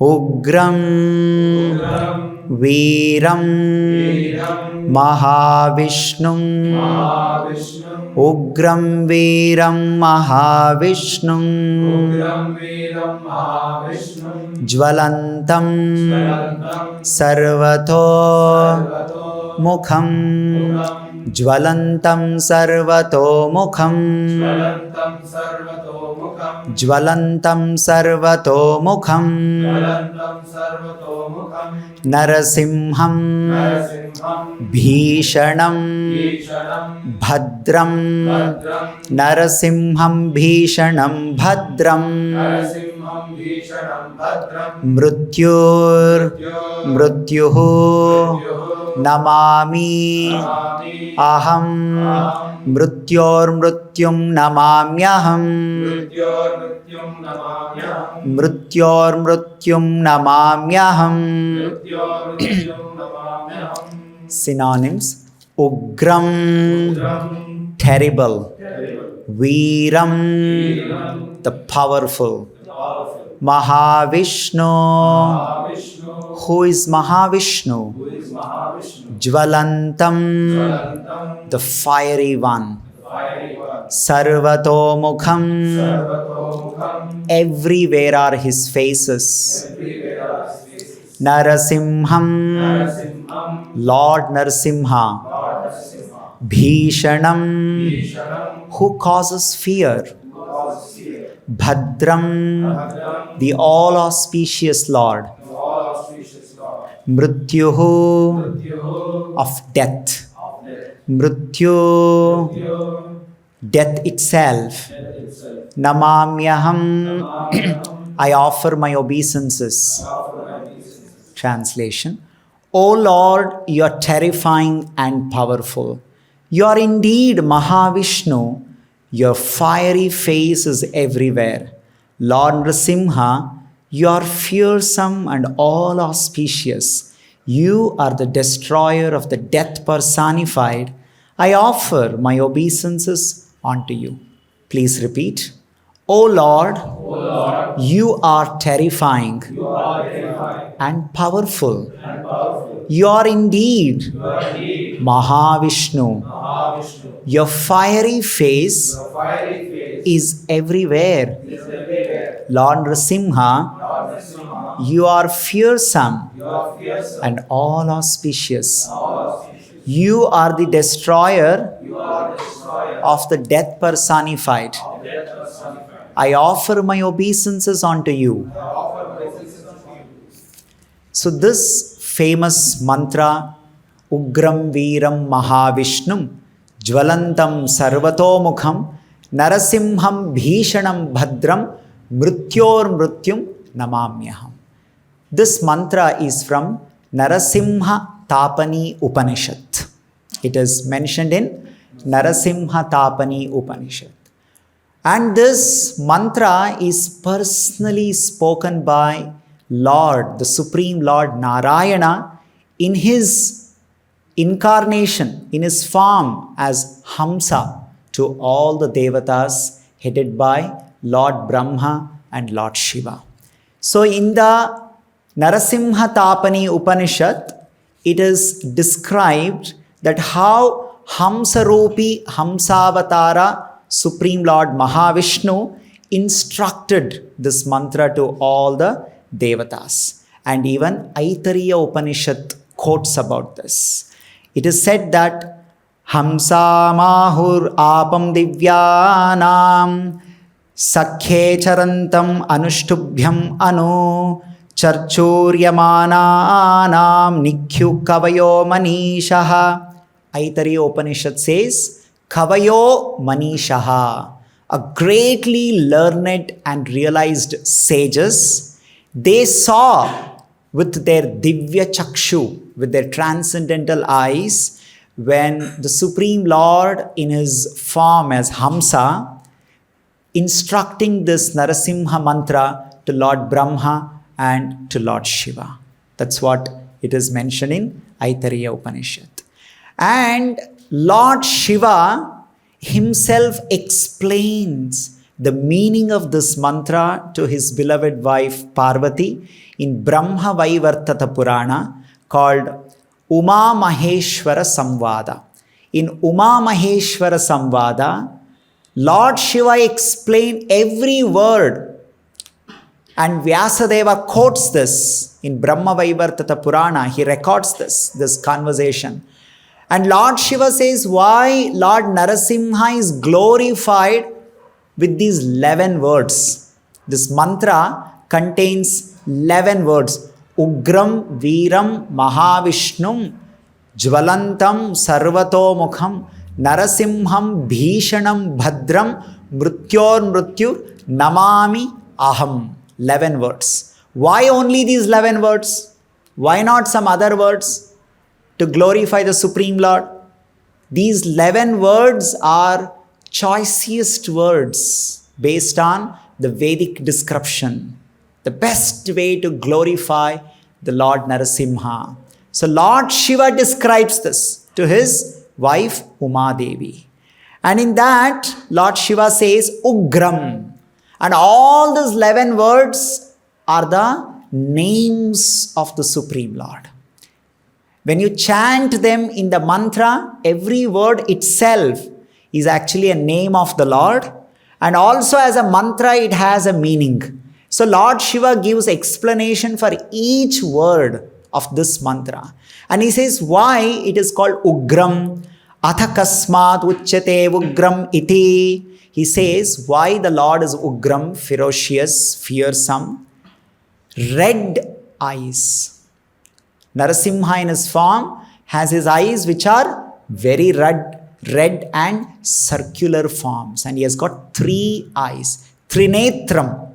Ugram Veeram Mahavishnum Ugram Veeram Mahavishnum Jvalantam Sarvato Mukham Jvalantam Sarvato Mukham Jvalantam Sarvato Mukham Narasimham Bhishanam Bhadram Narasimham Bhishanam Bhadram Mrutyur Mrutyuhu Namami Aham Mrutyor Mrutyum Namamyaham Mrutyor Mrutyum Namamyaham. Synonyms: Ugram, terrible; Veeram, the powerful; Mahavishnu. Who is Mahavishnu? Jvalantam, the fiery one; Sarvato Mukham, everywhere are his faces; Narasimham, Lord Narasimha; Bhishanam, who causes fear; Bhadram, the all auspicious Lord; Mrutyuhu, of death; Mrutyu, death itself; Namamyaham, I offer my obeisances. Translation: O Lord, you are terrifying and powerful. You are indeed Mahavishnu. Your fiery face is everywhere. Lord Narasimha, you are fearsome and all auspicious. You are the destroyer of the death personified. I offer my obeisances unto you. Please repeat. O Lord, you are terrifying, and powerful. You are indeed Mahavishnu. Your fiery face is everywhere. Lord Narasimha, you are fearsome and all auspicious. You are the destroyer of the death personified. I offer my obeisances unto you. So this famous mantra, Ugram Veeram Mahavishnum Jvalantam Sarvato Mukham Narasimham Bhishanam Bhadram Mrutyor Mrutyum Namamyaham. This mantra is from Narasimha Tapani Upanishad. It is mentioned in Narasimha Tapani Upanishad. And this mantra is personally spoken by Lord, the Supreme Lord Narayana, in his incarnation, in his form as Hamsa to all the Devatas headed by Lord Brahma and Lord Shiva. So in the Narasimha Tapani Upanishad, it is described that how Hamsarupi Hamsavatara Supreme Lord Mahavishnu instructed this mantra to all the Devatas. And even Aitariya Upanishad quotes about this. It is said that Hamsa Mahur Apam Divyanam Sakhe Charantam Anuштubhyam Anu Charchuryamananam Nikhyu Kavayo Manishaha. Aitariya Upanishad says, Kavayo Manishaha, a greatly learned and realized sages, they saw with their Divya Chakshu, with their transcendental eyes, when the Supreme Lord in his form as Hamsa, instructing this Narasimha mantra to Lord Brahma and to Lord Shiva. That's what it is mentioned in Aitariya Upanishad. And Lord Shiva himself explains the meaning of this mantra to his beloved wife Parvati in Brahma Vaivartata Purana called Uma Maheshwara Samvada. In Uma Maheshwara Samvada, Lord Shiva explained every word, and Vyasadeva quotes this in Brahma Vaivartata Purana. He records this conversation. And Lord Shiva says why Lord Narasimha is glorified with these 11 words. This mantra contains 11 words. Ugram Veeram Mahavishnum Jvalantam Sarvatomukham Narasimham Bhishanam Bhadram Mrutyor Mrutyur Namami Aham. 11 words. Why only these 11 words? Why not some other words to glorify the Supreme Lord? These 11 words are choicest words based on the Vedic description. The best way to glorify the Lord Narasimha. So Lord Shiva describes this to his wife Uma Devi. And in that, Lord Shiva says Ugram. And all these 11 words are the names of the Supreme Lord. When you chant them in the mantra, every word itself is actually a name of the Lord. And also as a mantra, it has a meaning. So Lord Shiva gives explanation for each word of this mantra. And he says why it is called Ugram. Atha kasmat uchyate Ugram iti. He says why the Lord is Ugram, ferocious, fearsome. Red eyes. Narasimha in his form has his eyes which are very red and circular forms. And he has got 3 eyes. Trinetram.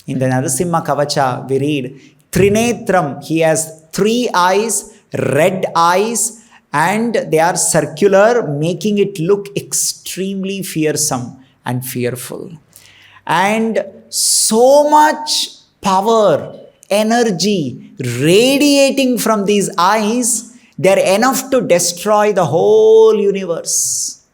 In the Narasimha Kavacha we read Trinetram. He has 3 eyes, red eyes, and they are circular, making it look extremely fearsome and fearful. And so much power, energy radiating from these eyes, they are enough to destroy the whole universe.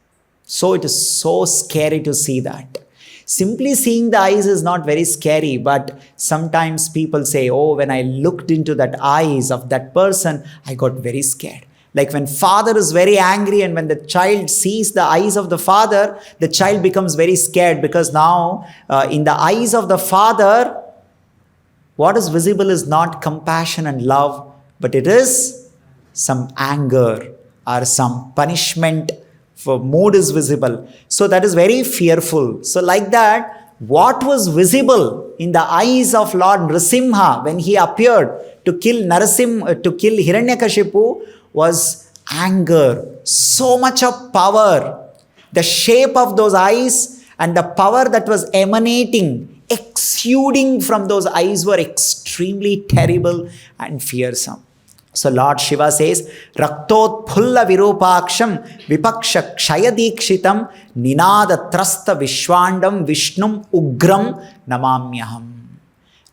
So it is so scary to see that. Simply seeing the eyes is not very scary, but sometimes people say, oh, when I looked into that eyes of that person, I got very scared. Like when father is very angry and when the child sees the eyes of the father, the child becomes very scared because now in the eyes of the father, what is visible is not compassion and love, but it is some anger or some punishment for mood is visible. So that is very fearful. So like that, what was visible in the eyes of Lord Narasimha when he appeared to kill Hiranyakashipu was anger, so much of power. The shape of those eyes and the power that was emanating, exuding from those eyes were extremely terrible and fearsome. So Lord Shiva says, Raktot Phulla Virupaksham Vipaksha Kshayadikshitam Ninada Trasta Vishwandam Vishnum Ugram Namamyaham.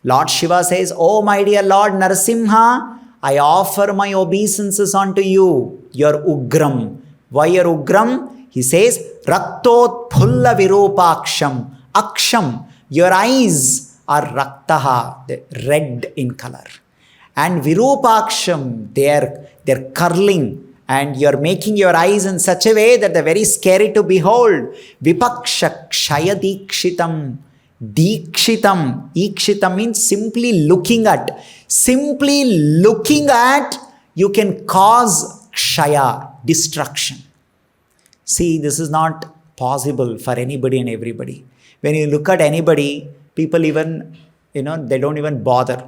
Lord Shiva says, oh my dear Lord Narasimha, I offer my obeisances unto you. Your Ugram. Why your Ugram? He says, Raktot Phulla Virupaksham. Aksham. Your eyes are Raktaha, red in color. And Virupaksham, they're curling. And you're making your eyes in such a way that they're very scary to behold. Vipaksha Kshayadikshitam. Dikshitam. Ikshitam means simply looking at. Simply looking at, you can cause kshaya, destruction. See, this is not possible for anybody and everybody. When you look at anybody, people even, they don't even bother.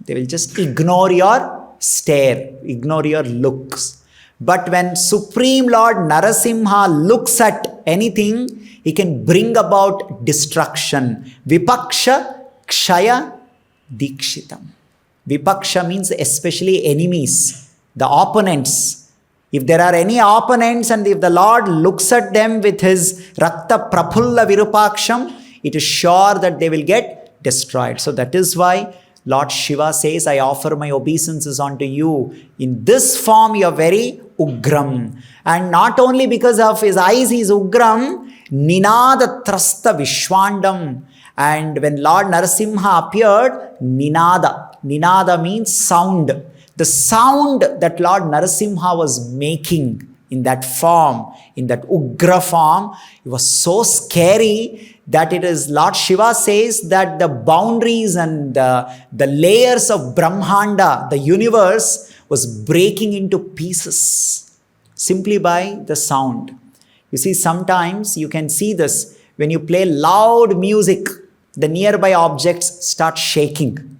They will just ignore your stare, ignore your looks. But when Supreme Lord Narasimha looks at anything, he can bring about destruction. Vipaksha Kshaya Dikshitam. Vipaksha means especially enemies, the opponents. If there are any opponents and if the Lord looks at them with his Rakta Prapulla Virupaksham, it is sure that they will get destroyed. So that is why Lord Shiva says, I offer my obeisances unto you. In this form, you are very Ugram. And not only because of his eyes he is Ugram, Ninada Trasta Vishwandam. And when Lord Narasimha appeared, Ninada means sound. The sound that Lord Narasimha was making in that form, in that Ugra form, it was so scary that it is, Lord Shiva says that the boundaries and the layers of Brahmanda, the universe, was breaking into pieces simply by the sound. You see, sometimes you can see this when you play loud music, the nearby objects start shaking,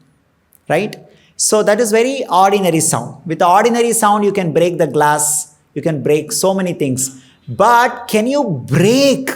right? So that is very ordinary sound. With the ordinary sound, you can break the glass, you can break so many things. But can you break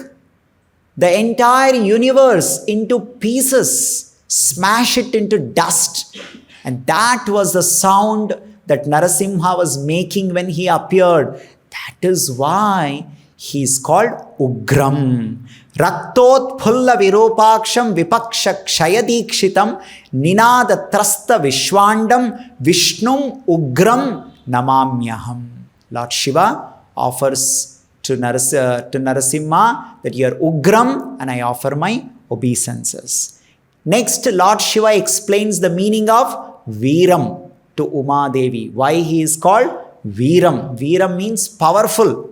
the entire universe into pieces, smash it into dust? And that was the sound that Narasimha was making when he appeared. That is why he is called Ugram. Raktot Phulla Virupaksham Vipaksha Kshayadikshitam Ninada Trasta Vishwandam Vishnum Ugram Namamyaham. Lord Shiva offers to Narasimha that you are Ugram and I offer my obeisances. Next, Lord Shiva explains the meaning of Veeram to Uma Devi. Why he is called Veeram. Veeram means powerful.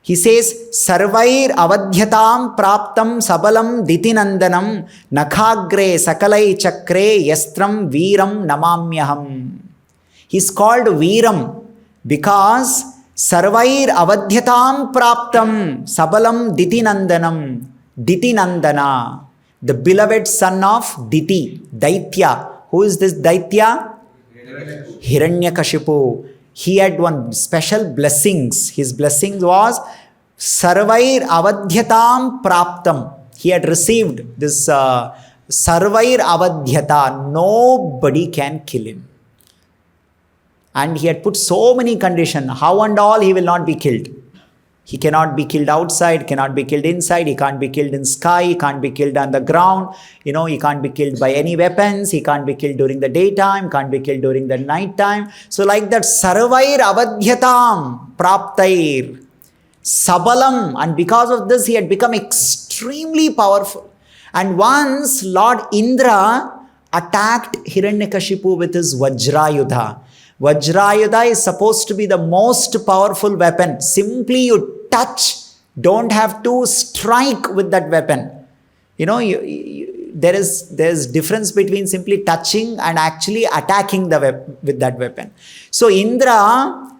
He says, Sarvair avadhyatam praptam sabalam ditinandanam nakhagre sakalai chakre yastram Veeram namamyaham. He is called Veeram because Sarvair avadhyatam praptam sabalam ditinandanam. Ditinandana, the beloved son of Diti, Daitya. Who is this Daitya? Hiranyakashipu. He had one special blessings. His blessings was Sarvair avadhyatam praptam. He had received this Sarvair avadhyata. Nobody can kill him. And he had put so many conditions. How and all he will not be killed. He cannot be killed outside, cannot be killed inside, he can't be killed in sky, he can't be killed on the ground, he can't be killed by any weapons, he can't be killed during the daytime, can't be killed during the night time. So like that, Sarvair avadhyatam praptair sabalam, and because of this he had become extremely powerful. And once Lord Indra attacked Hiranyakashipu with his Vajrayudha. Vajrayudha is supposed to be the most powerful weapon. Simply you touch, don't have to strike with that weapon. There is difference between simply touching and actually attacking with that weapon. So Indra,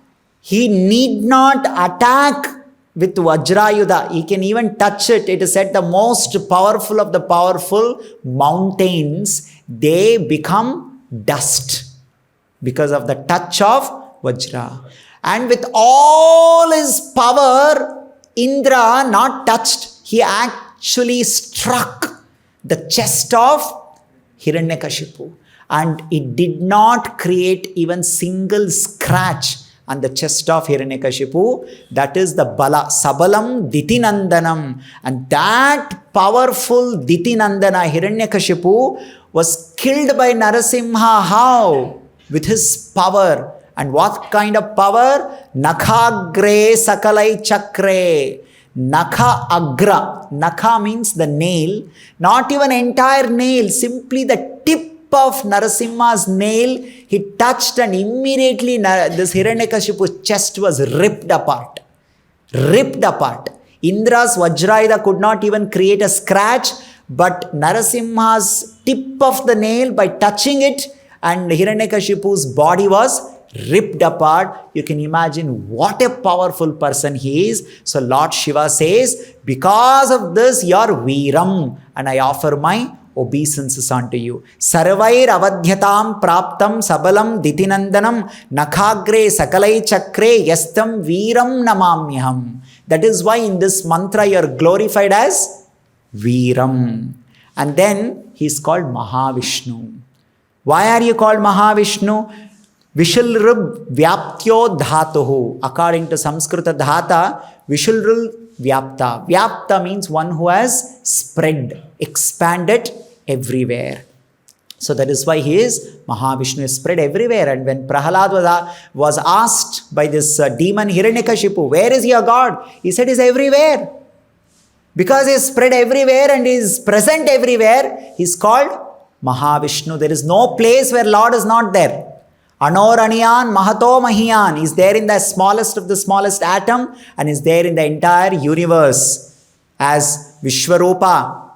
he need not attack with Vajrayudha. He can even touch it. It is said the most powerful of the powerful mountains, they become dust because of the touch of Vajra. And with all his power, Indra not touched. He actually struck the chest of Hiranyakashipu. And it did not create even single scratch on the chest of Hiranyakashipu. That is the Bala. Sabalam Ditinandanam. And that powerful Ditinandana Hiranyakashipu was killed by Narasimha. How? With his power. And what kind of power? Nakhagre sakalai chakre. Nakha agra. Nakha means the nail. Not even entire nail. Simply the tip of Narasimha's nail. He touched and immediately this Hiranyakashipu's chest was ripped apart. Ripped apart. Indra's Vajrayudha could not even create a scratch. But Narasimha's tip of the nail, by touching it, and Hiranyakashipu's body was ripped apart. You can imagine what a powerful person he is. So Lord Shiva says, because of this you are Veeram and I offer my obeisances unto you. Sarvair avadhyatam praptam sabalam ditinandanam nakhagre sakalai chakre yastam Veeram namamyaham. That is why in this mantra you are glorified as Veeram. And then he is called Mahavishnu. Why are you called Mahavishnu? Vishulrub Vyaptyo Dhatuhu. According to Sanskrit Dhata, Vishulrub Vyapta. Vyapta means one who has spread, expanded everywhere. So that is why he is Mahavishnu, is spread everywhere. And when Prahalad was asked by this demon Hiranyakashipu, where is your God? He said, he's everywhere. Because he is spread everywhere and is present everywhere, he is called Mahavishnu. There is no place where Lord is not there. Anoraniyan Mahato Mahiyan is there in the smallest of the smallest atom and is there in the entire universe as Vishwarupa.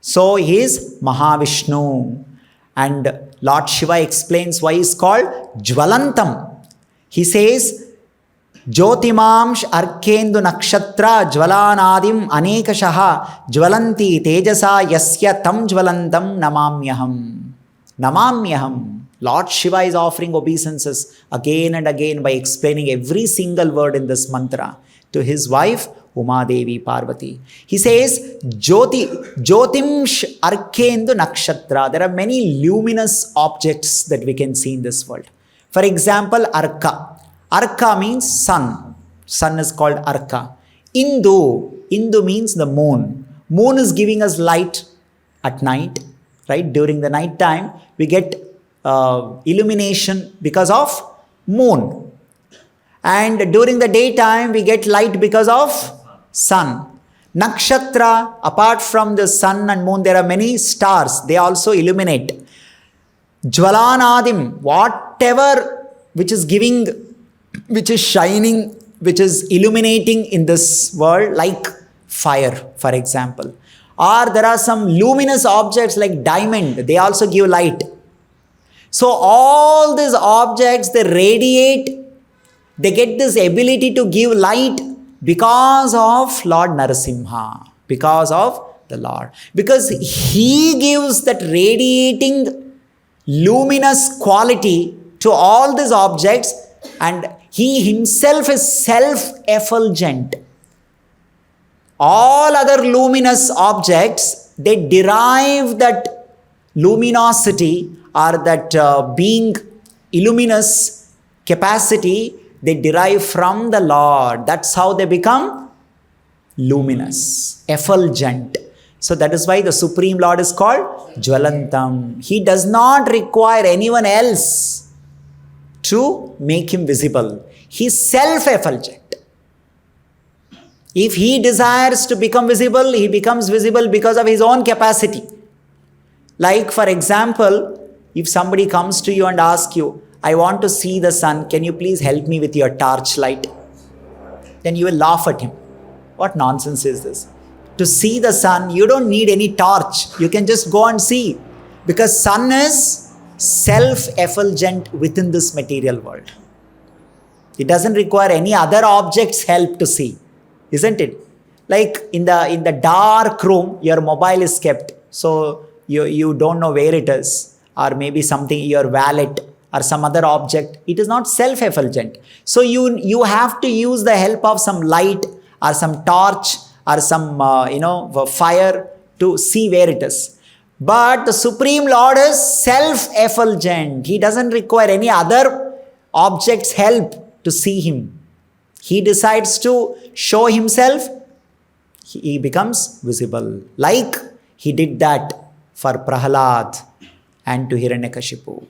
So he is Mahavishnu. And Lord Shiva explains why he is called Jvalantam. He says, Jyotimamsh Arkendu Nakshatra Jvalanadim Anekashaha Jvalanti Tejasa Yasya Tam Jvalantam Namamyaham. Namamyaham. Lord Shiva is offering obeisances again and again by explaining every single word in this mantra to his wife Uma Devi Parvati. He says, Jyotimsh Arkendu Nakshatra. There are many luminous objects that we can see in this world. For example, Arka. Arka means sun. Sun is called Arka. Indu means the moon. Moon is giving us light at night, right? During the night time, we get illumination because of moon. And during the daytime, we get light because of sun. Nakshatra, apart from the sun and moon, there are many stars. They also illuminate. Jvalanadim, whatever which is giving, which is shining, which is illuminating in this world, like fire, for example. Or there are some luminous objects like diamond. They also give light. So all these objects, they radiate. They get this ability to give light because of Lord Narasimha, because of the Lord. Because he gives that radiating luminous quality to all these objects, and he himself is self-effulgent. All other luminous objects, they derive that luminosity or that being illuminous capacity, they derive from the Lord. That's how they become luminous, effulgent. So that is why the Supreme Lord is called Jvalantam. He does not require anyone else to make him visible. He is self-effulgent. If he desires to become visible, he becomes visible because of his own capacity. Like, for example, if somebody comes to you and asks you, I want to see the sun, can you please help me with your torchlight? Then you will laugh at him. What nonsense is this? To see the sun, you don't need any torch. You can just go and see. Because sun is self-effulgent within this material world. It doesn't require any other object's help to see. Isn't it? Like in the dark room, your mobile is kept. So you don't know where it is. Or maybe something, your wallet or some other object. It is not self-effulgent. So you have to use the help of some light or some torch or some fire to see where it is. But the Supreme Lord is self-effulgent. He doesn't require any other object's help to see him. He decides to show himself, he becomes visible. Like he did that for Prahalad and to Hiranyakashipu.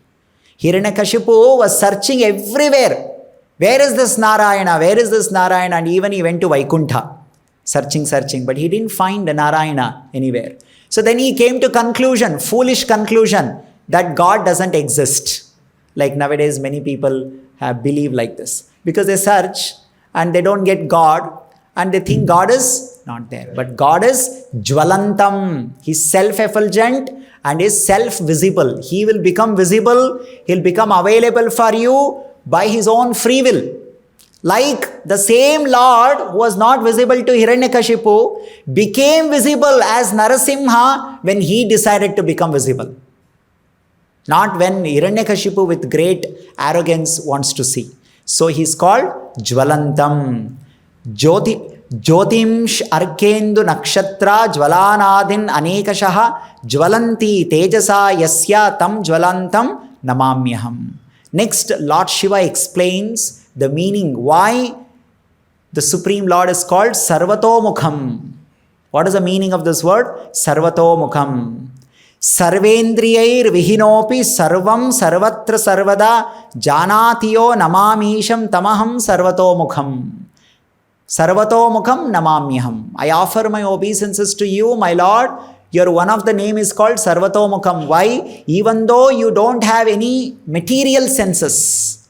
Hiranyakashipu was searching everywhere. Where is this Narayana? Where is this Narayana? And even he went to Vaikuntha, searching, but he didn't find Narayana anywhere. So then he came to conclusion, foolish conclusion, that God doesn't exist. Like nowadays many people believe like this. Because they search and they don't get God and they think God is not there. But God is Jvalantam. He's self-effulgent and is self-visible. He will become visible. He'll become available for you by his own free will. Like the same Lord who was not visible to Hiranyakashipu became visible as Narasimha when he decided to become visible. Not when Hiranyakashipu with great arrogance wants to see. So he is called Jvalantam. Jyotimsh Arkendu Nakshatra Jvalanadin Anekashaha Jvalanti Tejasa Yasya Tam Jvalantam Namamyaham. Next, Lord Shiva explains the meaning why the Supreme Lord is called Sarvatomukham. What is the meaning of this word? Sarvatomukham. Sarvendriyair vihinopi sarvam sarvatra sarvada janatiyo namamisham tamaham sarvatomukham. Sarvatomukham namamyaham. I offer my obeisances to you, my Lord. Your one of the name is called Sarvatomukham. Why? Even though you don't have any material senses.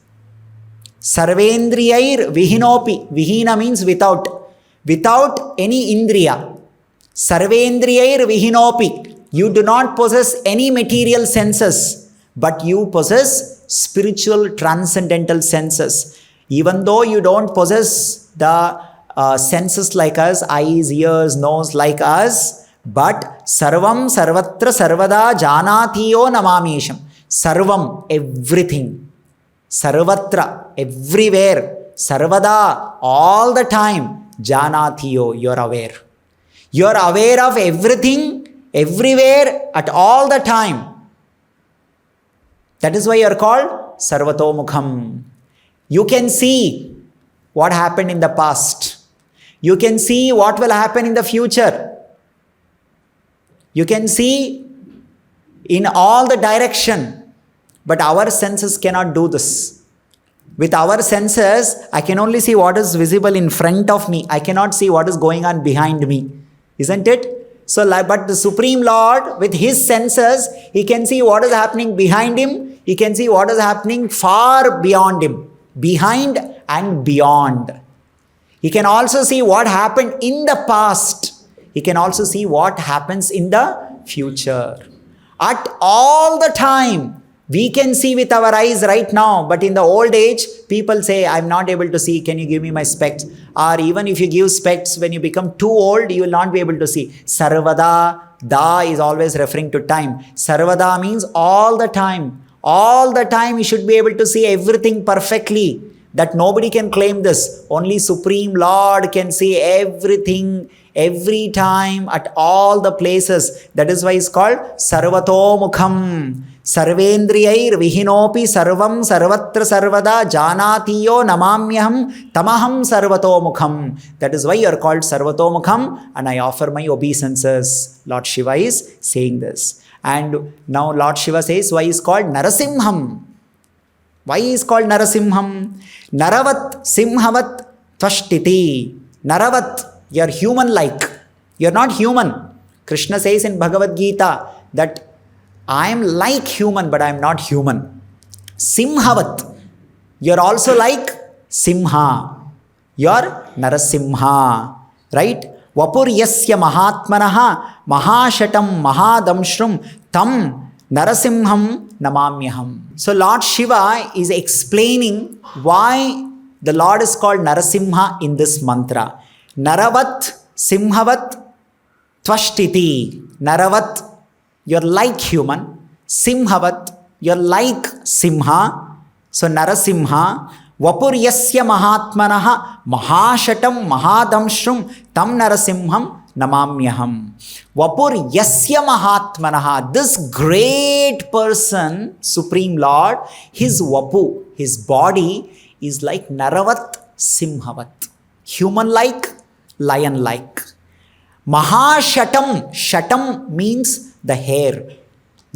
Sarvendriyair vihinopi. Vihina means without. Without any indriya. Sarvendriyair vihinopi. You do not possess any material senses, but you possess spiritual transcendental senses. Even though you don't possess the senses like us, eyes, ears, nose like us, but sarvam sarvatra sarvada janatiyo namamisham. Sarvam, everything. Sarvatra, everywhere. Sarvada, all the time. Janatiyo, you're aware. You're aware of everything, everywhere, at all the time. That is why you're called Sarvatomukham. You can see what happened in the past. You can see what will happen in the future. You can see in all the direction. But our senses cannot do this. With our senses, I can only see what is visible in front of me. I cannot see what is going on behind me. Isn't it? So, but the Supreme Lord, with His senses, He can see what is happening behind Him. He can see what is happening far beyond Him. Behind and beyond. He can also see what happened in the past. He can also see what happens in the future. At all the time, we can see with our eyes right now, but in the old age, people say, I'm not able to see, can you give me my specs? Or even if you give specs, when you become too old, you will not be able to see. Sarvada, da is always referring to time. Sarvada means all the time. All the time you should be able to see everything perfectly. That nobody can claim this. Only Supreme Lord can see everything, every time, at all the places. That is why it's called Sarvatomukham. Sarvendriyair vihinopi sarvam sarvatra sarvada janatiyo namamyaham tamaham sarvatomukham. That is why you are called Sarvatomukham, and I offer my obeisances. Lord Shiva is saying this. And now Lord Shiva says why he is called Narasimham. Why he is called Narasimham? Naravat simhavat tvashtiti. Naravat, you are human-like. You are not human. Krishna says in Bhagavad Gita that I am like human, but I am not human. Simhavat, you are also like Simha. You are Narasimha. Right? Vapur yasya mahatmanaha mahashatam mahadamshrum tam Narasimham namamyaham. So Lord Shiva is explaining why the Lord is called Narasimha in this mantra. Naravat simhavat tvashtiti. Naravat, you're like human. Simhavat, you're like Simha. So Narasimha. Vapur yasya mahatmanaha mahashatam mahadamshrum tam Narasimham namamyaham. Vapur yasya mahatmanaha. This great person, Supreme Lord, his vapu, his body is like Naravat Simhavat. Human-like, lion-like. Mahashatam. Shatam means the hair.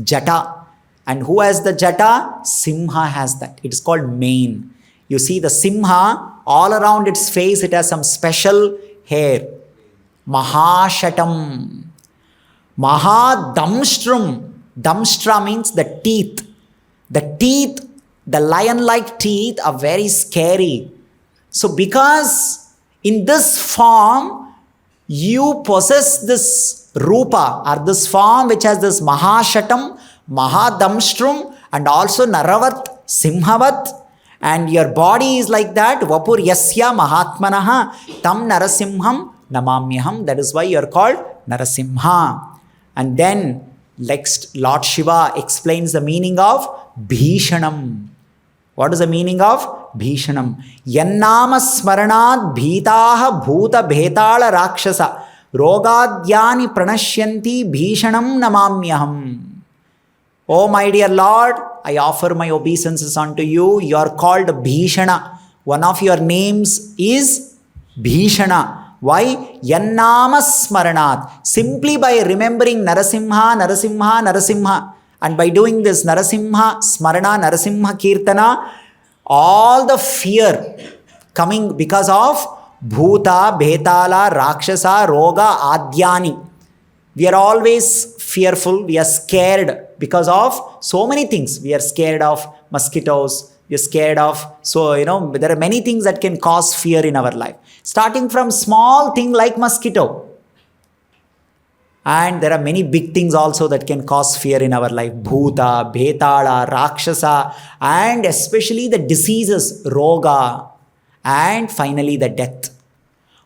Jata. And who has the jata? Simha has that. It is called mane. You see the Simha, all around its face, it has some special hair. Mahashatam. Mahadamstrum. Damstra means the teeth. The teeth, the lion-like teeth are very scary. So because in this form, you possess this rupa or this form which has this Mahashatam, Mahadamstrum and also Naravat, Simhavat, and your body is like that. Vapur yasya mahatmanaha tam Narasimham namamyaham. That is why you are called Narasimha. And then next Lord Shiva explains the meaning of Bhishanam. What is the meaning of Bhishanam? Yannama smaranad bhitaha bhuta bhetala rakshasa rogadyani pranashyanti Bhishanam namamyaham. Oh my dear Lord, I offer my obeisances unto you. You are called Bhishana. One of your names is Bhishana. Why? Yannama smaranat. Simply by remembering Narasimha, Narasimha, Narasimha. And by doing this Narasimha smarana, Narasimha kirtana, all the fear coming because of Bhuta, Bhetala, Rakshasa, Roga, Adyani. We are always fearful, we are scared because of so many things. We are scared of mosquitoes, we are scared of, there are many things that can cause fear in our life. Starting from small thing like mosquito. And there are many big things also that can cause fear in our life. Bhuta, Bhetala, Rakshasa, and especially the diseases, Roga, and finally the death.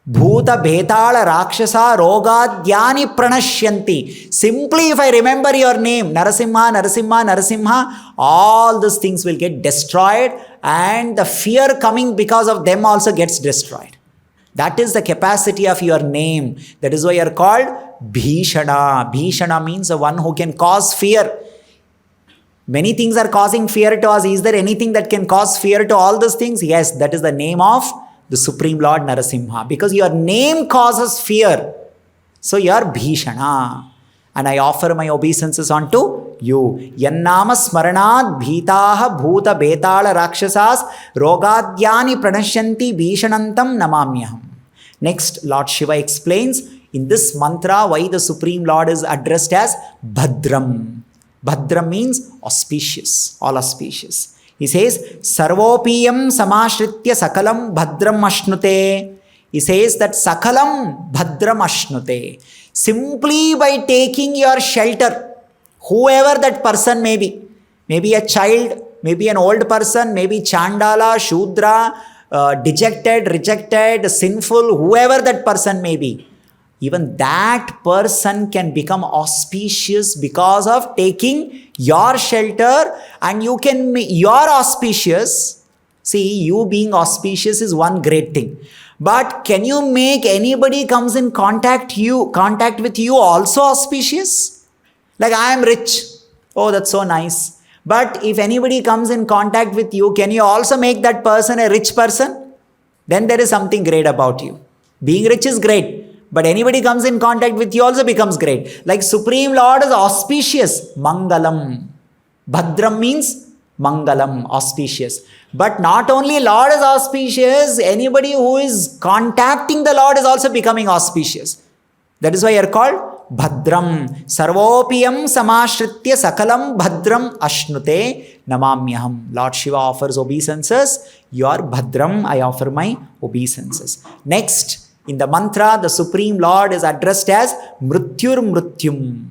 Bhuta, Bhetala, Rakshasa, Roga, Dhyani, Pranashyanti. Simply if I remember your name, Narasimha, Narasimha, Narasimha, all these things will get destroyed and the fear coming because of them also gets destroyed. That is the capacity of your name. That is why you are called Bhishana. Bhishana means the one who can cause fear. Many things are causing fear to us. Is there anything that can cause fear to all these things? Yes, that is the name of the Supreme Lord Narasimha. Because your name causes fear. So you are Bhishana. And I offer my obeisances unto you. Yannama smaranad bhitaha bhuta betala rakshasas rogadhyani pranashyanti bhishanantam namamyaham. Next, Lord Shiva explains in this mantra why the Supreme Lord is addressed as Bhadram. Bhadram means auspicious, all auspicious. He says, Sarvopiyam samashritya sakalam bhadram ashnute. He says that sakalam bhadram ashnute. Simply by taking your shelter, whoever that person may be a child, maybe an old person, maybe Chandala, Shudra, dejected, rejected, sinful, whoever that person may be, even that person can become auspicious because of taking your shelter, and you're auspicious. See, you being auspicious is one great thing. But can you make anybody comes in contact with you also auspicious? Like, I am rich. Oh, that's so nice. But if anybody comes in contact with you, can you also make that person a rich person? Then there is something great about you. Being rich is great. But anybody comes in contact with you also becomes great. Like Supreme Lord is auspicious. Mangalam. Bhadram means Mangalam, auspicious. But not only Lord is auspicious, anybody who is contacting the Lord is also becoming auspicious. That is why you are called Bhadram. Sarvopiyam samashritya sakalam Bhadram ashnute namamyaham. Lord Shiva offers obeisances. You are Bhadram. I offer my obeisances. Next, in the mantra, the Supreme Lord is addressed as Mrityur Mrityum.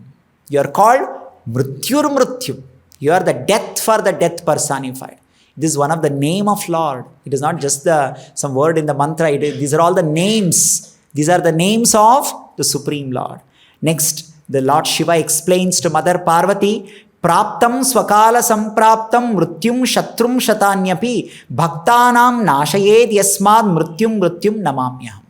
You are called Mrityur Mrityum. You are the death for the death personified. This is one of the name of Lord. It is not just some word in the mantra. These are all the names. These are the names of the Supreme Lord. Next, the Lord Shiva explains to Mother Parvati, Praptam swakala sampraptam mrityum shatrum shatanyapi bhaktanam nashayed yasmad mrityum mrityum namamyaham.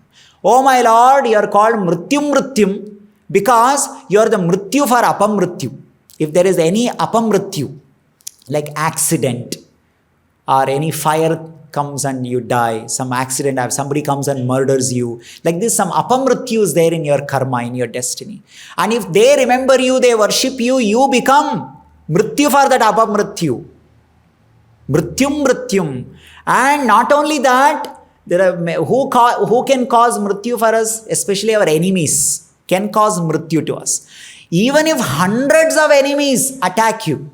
Oh my Lord, you are called Mrityum Mrityum because you are the Mrityu for Apamrityu. If there is any Apamrityu, like accident or any fire comes and you die, some accident, somebody comes and murders you, like this, some Apamrityu is there in your karma, in your destiny. And if they remember you, they worship you, you become Mrityu for that Apamrityu. Mrityum Mrityum. And not only that, there are who can cause mrityu for us, especially our enemies, can cause mrityu to us. Even if hundreds of enemies attack you,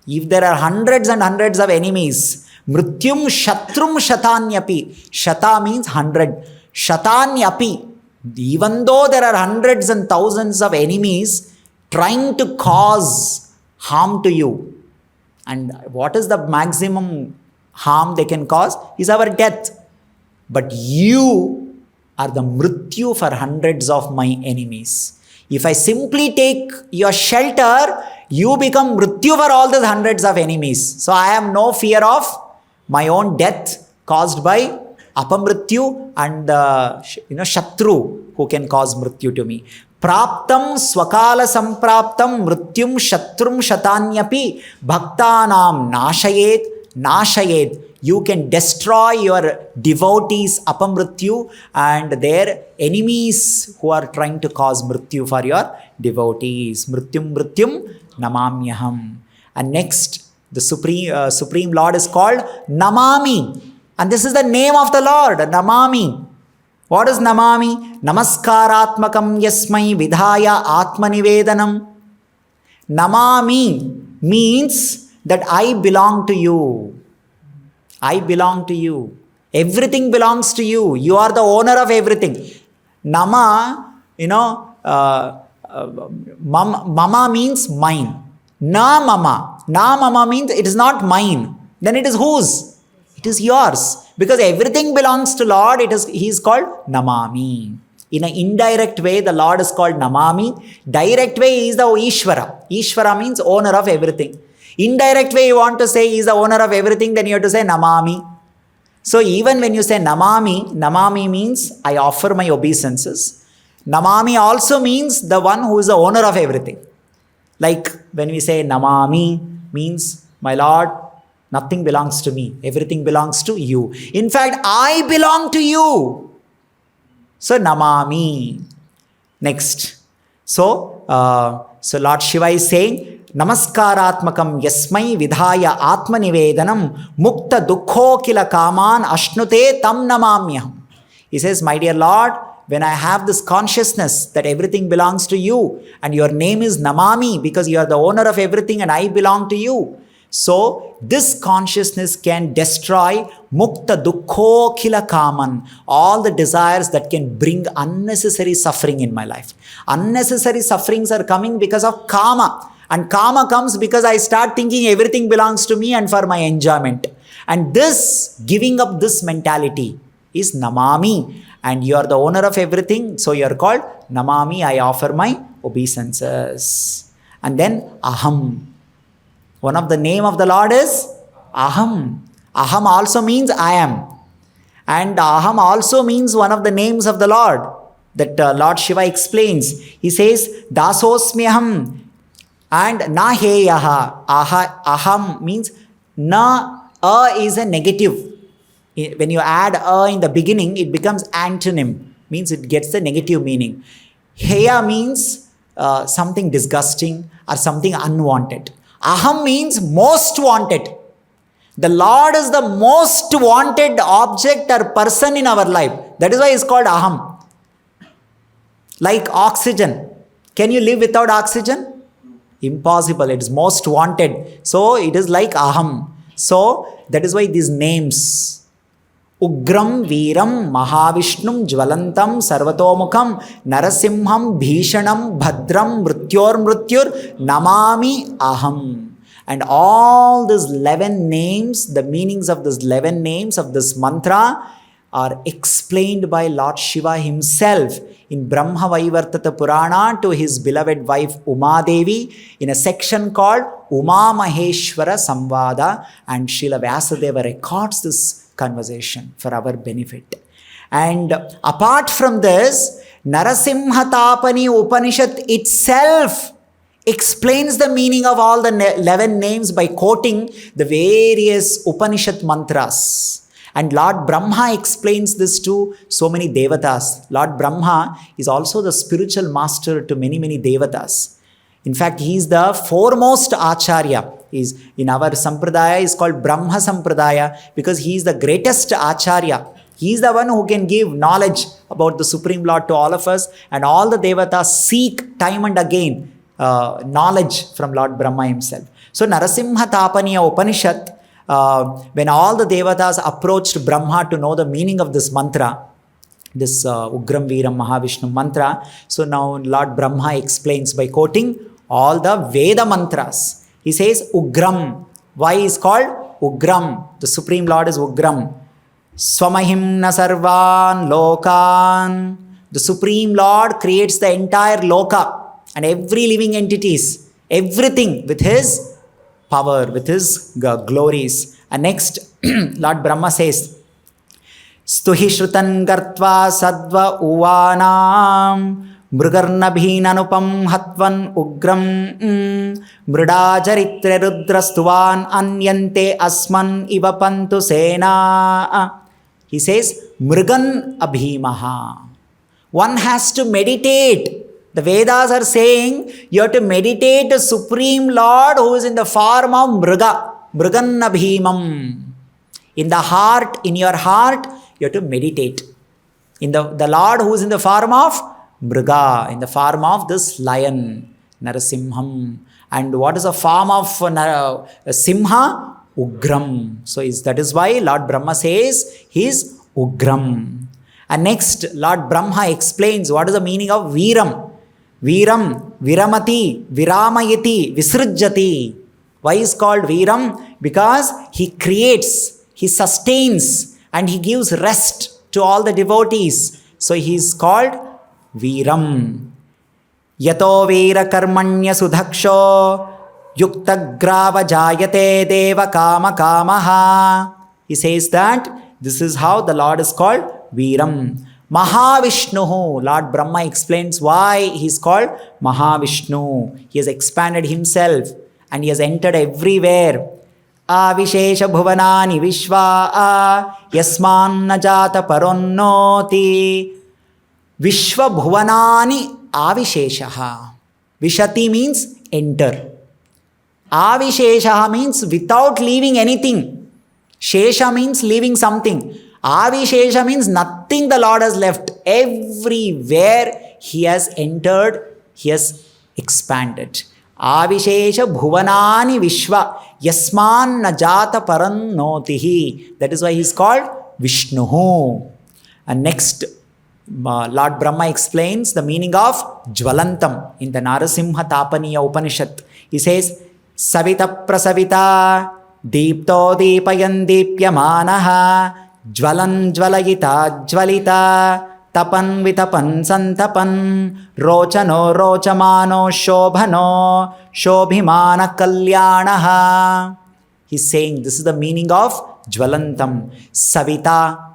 if there are hundreds and hundreds of enemies, mrityum shatrum shatanyapi. Shata means 100. Shatanyapi. Even though there are hundreds and thousands of enemies trying to cause harm to you, and what is the maximum harm they can cause is our death. But you are the mrityu for hundreds of my enemies. If I simply take your shelter, you become mrityu for all those hundreds of enemies. So I have no fear of my own death caused by apamrityu and shatru who can cause mrityu to me. Praptam swakala sampraptam mrityum shatrum shatanyapi bhaktanam nashayet. Nashayed. you can destroy your devotees, apamrityu, and their enemies who are trying to cause mrityu for your devotees. Mrityum mrityum namamyaham. And next, the Supreme Lord is called Namami. And this is the name of the Lord, Namami. What is Namami? Namaskaratmakam yasmai vidhaya atmanivedanam. Namami means that I belong to you. I belong to you. Everything belongs to you. You are the owner of everything. Nama, mama means mine. Na mama means it is not mine. Then it is whose? It is yours. Because everything belongs to Lord, he is called Namami. In an indirect way, the Lord is called Namami. Direct way is the Ishvara. Ishvara means owner of everything. Indirect way you want to say he is the owner of everything, then you have to say Namami. So even when you say Namami means I offer my obeisances. Namami also means the one who is the owner of everything. Like when we say Namami means, my Lord, nothing belongs to me. Everything belongs to you. In fact, I belong to you. So Namami. Next. So Lord Shiva is saying, Namaskaratmakam yasmai vidhaya atmanivedanam mukta dukho kila kaman ashnute tam namamyaham. He says, my dear Lord, when I have this consciousness that everything belongs to you and your name is Namami because you are the owner of everything and I belong to you. So this consciousness can destroy mukta dukkho khila kaman, all the desires that can bring unnecessary suffering in my life. Unnecessary sufferings are coming because of kama. And kama comes because I start thinking everything belongs to me and for my enjoyment. And this, giving up this mentality is Namami. And you are the owner of everything, so you are called Namami. I offer my obeisances. And then Aham. One of the name of the Lord is Aham. Aham also means I am. And Aham also means one of the names of the Lord that Lord Shiva explains. He says, Dasosmyaham and Na heyaha. Aham means Na, is a negative. When you add in the beginning, it becomes antonym, means it gets the negative meaning. Heya means something disgusting or something unwanted. Aham means most wanted. The Lord is the most wanted object or person in our life. That is why it's called Aham. Like oxygen. Can you live without oxygen? Impossible. It is most wanted. So it is like Aham. So that is why these names, Ugram Veeram Mahavishnum Jvalantam Sarvatomukham Narasimham Bhishanam Bhadram Mrityur Namami Aham. And all these 11 names, the meanings of these 11 names of this mantra are explained by Lord Shiva himself in Brahma Vaivartata Purana to his beloved wife Uma Devi in a section called Uma Maheshwara Samvada, and Srila Vyasadeva records this conversation for our benefit. And apart from this, Narasimhatapani Upanishad itself explains the meaning of all the 11 names by quoting the various Upanishad mantras. And Lord Brahma explains this to so many devatas. Lord Brahma is also the spiritual master to many, many devatas. In fact, he is the foremost acharya. In our sampradaya is called Brahma Sampradaya because he is the greatest acharya. He is the one who can give knowledge about the Supreme Lord to all of us, and all the devatas seek time and again knowledge from Lord Brahma himself. So Narasimha Tapaniya Upanishad, when all the devatas approached Brahma to know the meaning of this mantra, this Ugram Veeram Mahavishnu mantra, so now Lord Brahma explains by quoting all the Veda mantras. He says Ugram. Why is called Ugram? The Supreme Lord is Ugram. Swamahimna Sarvan Lokan. The Supreme Lord creates the entire Loka and every living entities, everything with his power, with his glories. And next, Lord Brahma says, Stuhi Shrutan Gartva Sadva Uvanam Mrugarnabhinanupam hatvan ugram mridacharitre rudrastuvan anyante asman ivapantu sena. He says, Mrugan abhimaha. One has to meditate. The Vedas are saying you have to meditate the Supreme Lord who is in the form of Mruga. Mrugan abhimam. In the heart, in your heart, you have to meditate. In the Lord who is in the form of Mruga, in the form of this lion, Narasimham. And what is the form of Simha? Ugram. So that is why Lord Brahma says he is Ugram. And next, Lord Brahma explains what is the meaning of Veeram. Veeram, Viramati, Viramayati, Visrujjati. Why is called Veeram? Because he creates, he sustains, and he gives rest to all the devotees. So he is called Veeram. Yato Veera Karmanya Sudhaksho Yuktagrava Jayate Deva Kama Kamaha. He says that this is how the Lord is called Veeram. Mahavishnu. Lord Brahma explains why he is called Mahavishnu. He has expanded himself and he has entered everywhere. Avishesha bhuvanani vishva yasman najata paronnoti. Vishva bhuvanani avisheshaha. Vishati means enter. Avisheshaha means without leaving anything. Shesha means leaving something. Avishesha means nothing the Lord has left. Everywhere he has entered, he has expanded. Avishesha bhuvanani vishva yasman najata parannotihi. That is why he is called Vishnu. And next, Lord Brahma explains the meaning of Jvalantam in the Narasimha Tapaniya Upanishad. He says, Savita prasavita deepto deepayan deepyamanaha Jvalan jvalayita jvalita tapan vitapan santapan rochano rochamano shobhano shobhimana kalyanaha. He's saying this is the meaning of Jvalantam. Savita.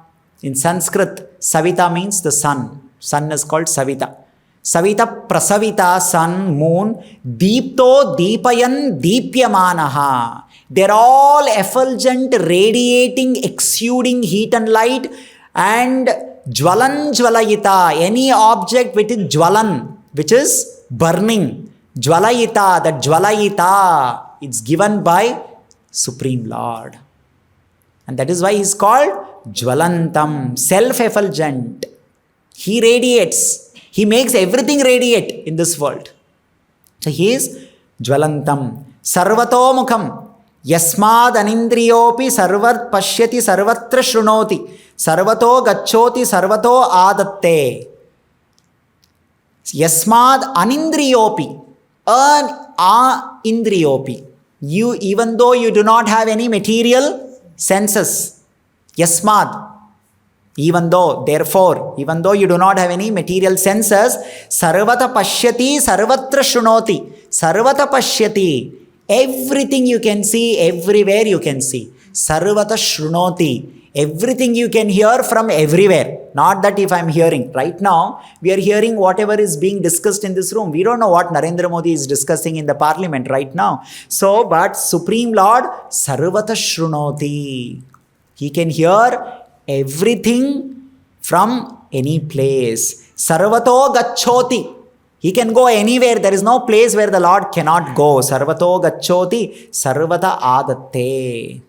In Sanskrit, Savita means the sun. Sun is called Savita. Savita prasavita, sun, moon. Deepto deepayan deepyamanaha. They're all effulgent, radiating, exuding heat and light. And jvalan jvalayita, any object which is jvalan, which is burning. Jvalayita, that jvalayita, it's given by Supreme Lord. And that is why he's called Jvalantam, self-effulgent. He radiates. He makes everything radiate in this world. So he is Jvalantam. Sarvato mukham. Yasmad anindriyopi sarvat pashyati sarvatra shrunoti. Sarvato gacchoti sarvato adatte. Yasmad anindriyopi. Indriyopi. You, even though you do not have any material senses. Yasmad. Even though, therefore, even though you do not have any material senses, sarvata pashyati sarvatra shrunoti. Sarvata pashyati. Everything you can see, everywhere you can see. Sarvata shrunoti. Everything you can hear from everywhere. Not that if I'm hearing. Right now, we are hearing whatever is being discussed in this room. We don't know what Narendra Modi is discussing in the parliament right now. So, but Supreme Lord, sarvata shrunoti. He can hear everything from any place. Sarvato gacchoti. He can go anywhere. There is no place where the Lord cannot go. Sarvato gacchoti, sarvata adatte.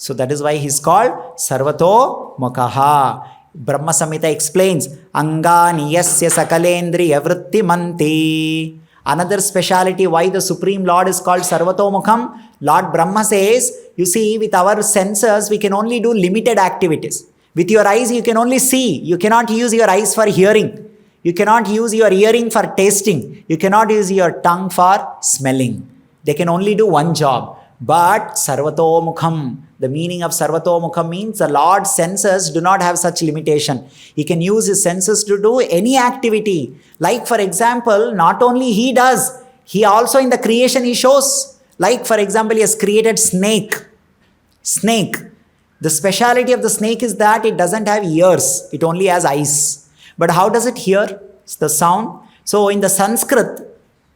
So that is why he is called Sarvato Mukhaha. Brahma Samhita explains, Angani yasya sakalendriya vritti manti. Another speciality why the Supreme Lord is called Sarvato Mukham. Lord Brahma says, you see, with our senses, we can only do limited activities. With your eyes, you can only see. You cannot use your eyes for hearing. You cannot use your hearing for tasting. You cannot use your tongue for smelling. They can only do one job. But Sarvato Mukham, the meaning of Sarvato Mukham means the Lord's senses do not have such limitation. He can use his senses to do any activity. Like for example, not only he does, he also in the creation he shows. Like for example, he has created snake. Snake. The speciality of the snake is that it doesn't have ears. It only has eyes. But how does it hear the sound? So in the Sanskrit,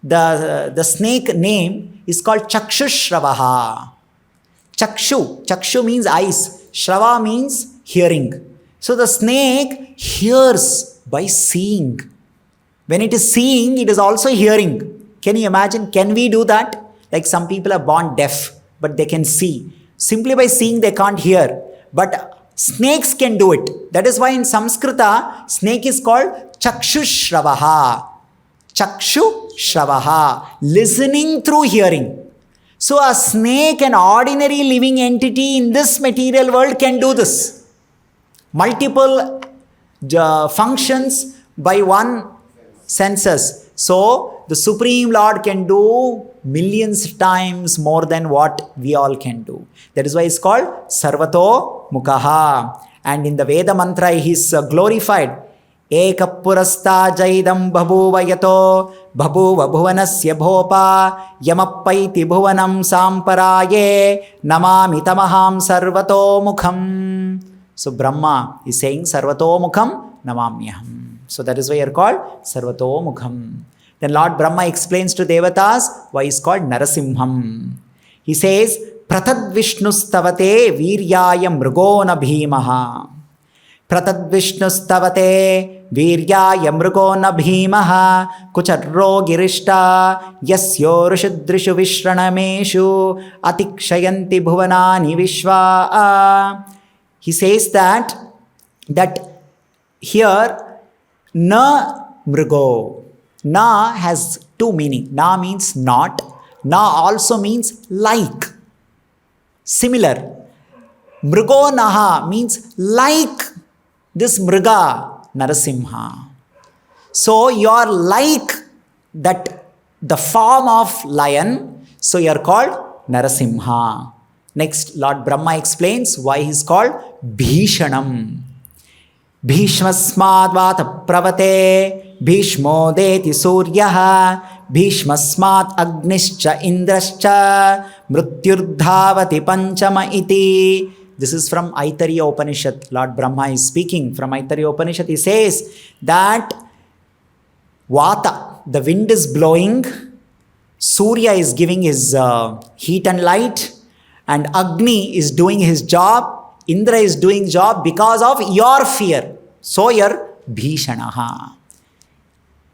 the snake name is called Chakshushravaha. Chakshu means eyes. Shrava means hearing. So the snake hears by seeing. When it is seeing, it is also hearing. Can you imagine? Can we do that? Like some people are born deaf, but they can see. Simply by seeing, they can't hear. But snakes can do it. That is why in Samskrita, snake is called Chakshushravaha. Chakshushravaha. Listening through hearing. So a snake, an ordinary living entity in this material world, can do this. Multiple functions by one senses. So the Supreme Lord can do millions times more than what we all can do. That is why it's called Sarvato Mukhaha. And in the Veda mantra, he is glorified. Ekapurasta jaidam bhabuva yato bhabuva bhuvanasya bhopa yamappaiti bhuvanam samparaye namami tamaham sarvato mukham. So Brahma is saying Sarvato mukham namamyaham. So that is why you are called Sarvato mukham. Then Lord Brahma explains to Devatas why he is called Narasimham. He says, Pratad Vishnustavate Viryaya Mrugona Bhimaha. Pratad Vishnustavate Viryaya Mrugona Bhimaha Kucharro Girishta Yasyo Rishidrishu Vishranameshu Atikshayanti Bhuvanani Vishva. He says that here Na Mrugo. Na has two meanings. Na means not. Na also means like, similar. Mrugo Naha means like this Mruga, Narasimha. So you are like that, the form of lion. So you are called Narasimha. Next, Lord Brahma explains why he is called Bhishanam. Bhishmasmadvata pravate Bhishmo deti suryaha Bhishmasmat agnischa indrascha mrityurdhavati panchama iti. This is from Aitariya Upanishad. Lord Brahma is speaking from Aitariya Upanishad. He says that Vata, the wind is blowing, Surya is giving his heat and light, and Agni is doing his job, Indra is doing job because of your fear. So you're Bhishanaha.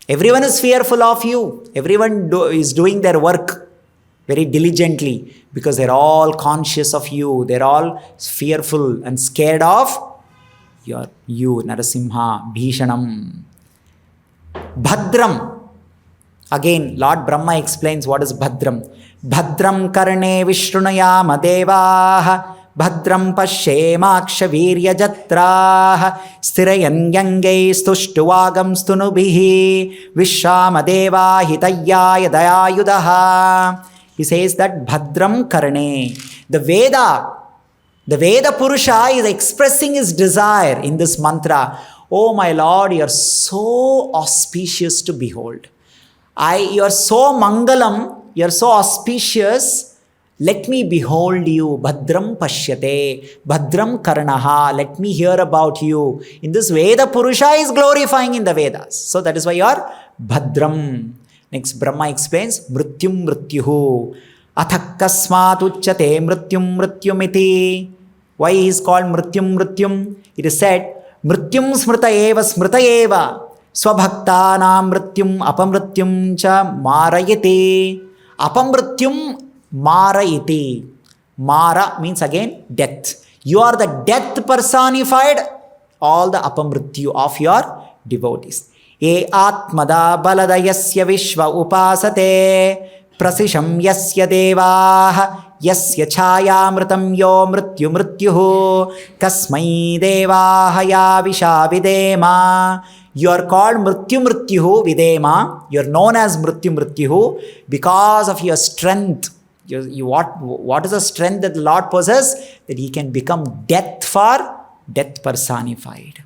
Everyone is fearful of you. Everyone is doing their work very diligently because they're all conscious of you. They're all fearful and scared of you, Narasimha, Bhishanam. Bhadram. Again, Lord Brahma explains what is Bhadram. Bhadram karne vishrunayama devaha Bhadram pashyemaksha virya jatraha Stirayan yangai stushtuagam stunubihi Vishama deva hitayaya dayayudaha. He says that Bhadram karne. The Veda Purusha is expressing his desire in this mantra. Oh my Lord, you are so auspicious to behold. You are so mangalam, you are so auspicious. Let me behold you. Bhadram pashyate, Bhadram karnaha. Let me hear about you. In this Veda, Purusha is glorifying in the Vedas. So that is why you are Bhadram. Next, Brahma explains Mrityum Mrityuhu. Athakasmat uchyate Mrityum Mrityumiti. Why he is called Mrityum Mrityum? It is said, Mrityum smrta eva smrta eva. Swabhaktanam mrityum apamrityum cha marayate. Apamrityum marayate. Mara means again death. You are the death personified, all the apamrityu of your devotees. Ye atmada baladayasya vishva upasate prasisham yasya devaha yasya chayamritam yo mrityu mrityuhu kasmai devaha ya visha videma. You are called Mrityu Mrityuhu Videma. You are known as Mrityu Mrityuhu because of your strength. What is the strength that the Lord possesses? That he can become death for death personified.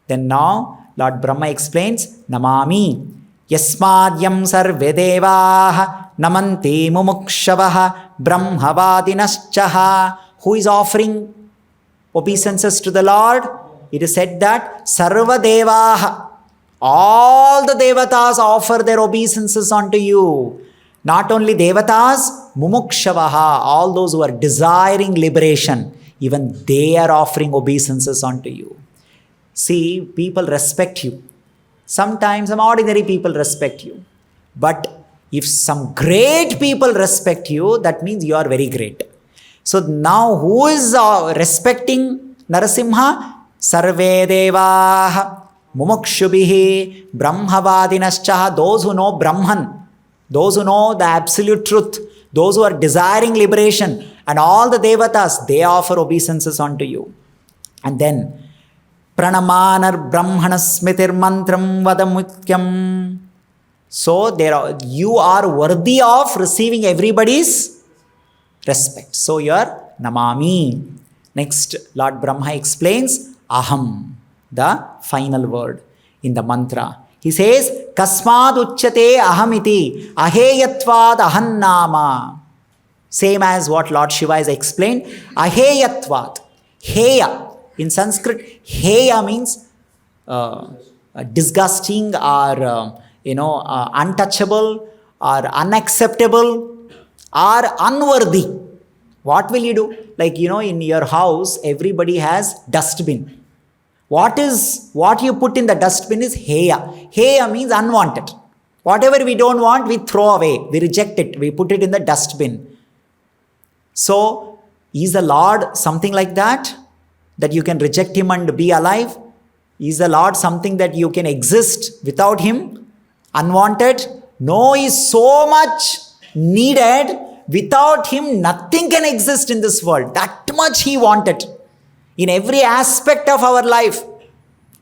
Then now Lord Brahma explains Namami Yasmadyam Sarve Devaha Namanti Mumukshavaha Brahmavadinaschaha. Who is offering obeisances to the Lord? It is said that Sarva Devaha, All the devatas offer their obeisances unto you. Not only devatas, mumukshavaha, all those who are desiring liberation, even they are offering obeisances unto you. See, people respect you. Sometimes some ordinary people respect you. But if some great people respect you, that means you are very great. So now who is respecting Narasimha? Sarve devaha mumukshubhihi brahmavadinascha, those who know Brahman, those who know the absolute truth, those who are desiring liberation, and all the devatas, they offer obeisances unto you. And then pranamanar brahmana smritir mantram vadamutyam. So you are worthy of receiving everybody's respect. So you are namami. Next, Lord Brahma explains aham, the final word in the mantra. He says, kasmad uchyate ahamiti aheyatvad ahannama. Same as what Lord Shiva has explained. Aheyatvad. Heya. In Sanskrit, heya means disgusting or untouchable or unacceptable or unworthy. What will you do? Like, in your house, everybody has dustbin. What you put in the dustbin is heya. Heya means unwanted. Whatever we don't want, we throw away. We reject it. We put it in the dustbin. So, is the Lord something like that? That you can reject Him and be alive? Is the Lord something that you can exist without Him? Unwanted? No, He is so much needed. Without Him, nothing can exist in this world. That much He wanted. In every aspect of our life.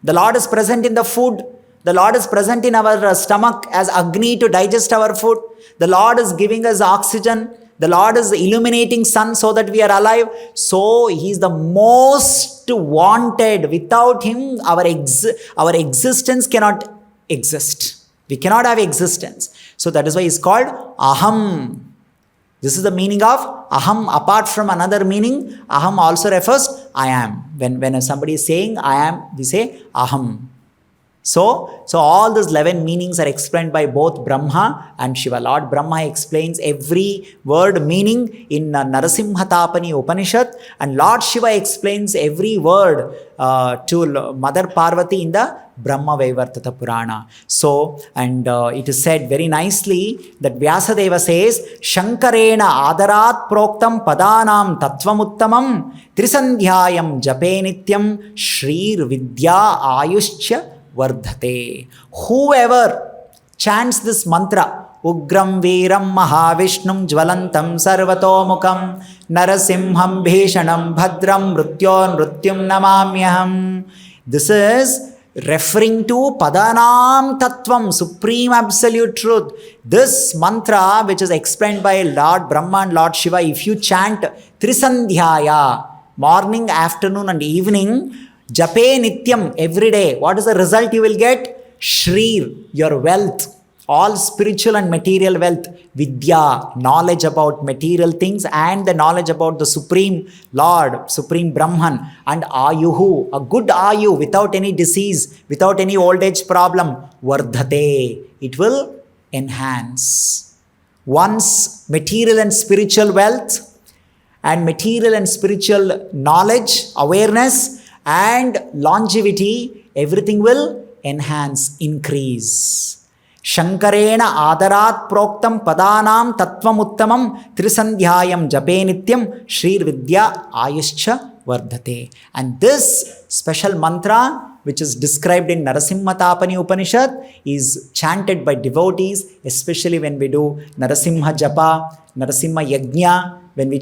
The Lord is present in the food. The Lord is present in our stomach as Agni to digest our food. The Lord is giving us oxygen. The Lord is illuminating sun so that we are alive. So He is the most wanted. Without Him, our existence cannot exist. We cannot have existence. So that is why He is called Aham. This is the meaning of aham. Apart from another meaning, aham also refers I am. When somebody is saying I am, we say aham. So all these 11 meanings are explained by both Brahma and Shiva. Lord Brahma explains every word meaning in Narasimhatapani Upanishad, and Lord Shiva explains every word to Mother Parvati in the Brahma Vaivartata Purana. So, and it is said very nicely that Vyasadeva says, Shankarena adarat proktam padanam tattvamuttamam trisandhyayam jape nityam shrir vidya ayushya vardhate. Whoever chants this mantra, Ugram Veeram Mahavishnum Jvalantam Sarvatomukam Narasimham Bhishanam Bhadram Nrutyum Namamyaham. This is referring to Padanam Tattvam, Supreme Absolute Truth. This mantra, which is explained by Lord Brahma and Lord Shiva, if you chant Trisandhyaya, morning, afternoon and evening, Jape Nityam, every day, what is the result you will get? Shrir, your wealth, all spiritual and material wealth. Vidya, knowledge about material things and the knowledge about the Supreme Lord, Supreme Brahman. And Ayuhu, a good Ayu without any disease, without any old age problem. Vardhate, it will enhance. Once material and spiritual wealth and material and spiritual knowledge, awareness and longevity, everything will enhance, increase. Shankarena adarat proktam padanam tattvamuttamam trisandhyayam jape nityam shrir vidya ayushcha vardhate. And this special mantra, which is described in Narasimhatapani Upanishad, is chanted by devotees, especially when we do Narasimha Japa, Narasimha Yajna. When we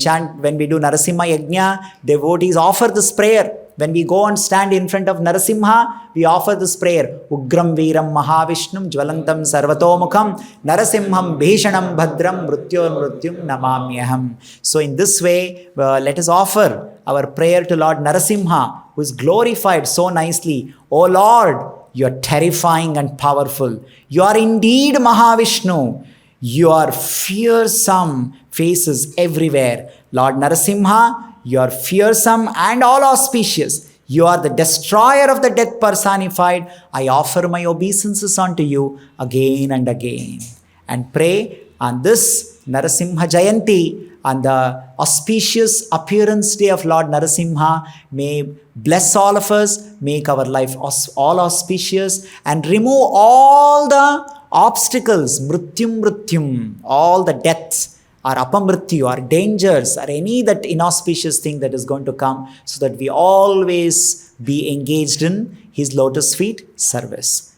do Narasimha Yajna, devotees offer this prayer. When we go and stand in front of Narasimha, we offer this prayer. Ugram Veeram Mahavishnum Jvalantam Sarvatomukam Narasimham Bhishanam Bhadram Nrutyum Namamyaham. So in this way, let us offer our prayer to Lord Narasimha, who is glorified so nicely. O Lord, you are terrifying and powerful. You are indeed Mahavishnu. Your fearsome faces everywhere. Lord Narasimha, you are fearsome and all auspicious. You are the destroyer of the death personified. I offer my obeisances unto you again and again. And pray on this Narasimha Jayanti, on the auspicious appearance day of Lord Narasimha, may bless all of us, make our life all auspicious, and remove all the obstacles, mrityum, all the deaths, or apamrityu, or dangers, or any that inauspicious thing that is going to come, so that we always be engaged in His lotus feet service.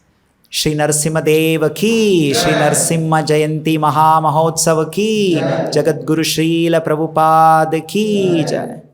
Sri Narasimhadev ki, Sri Narasimha Jayanti Maha Mahotsav ki, Jagadguru Srila Prabhupada ki jai.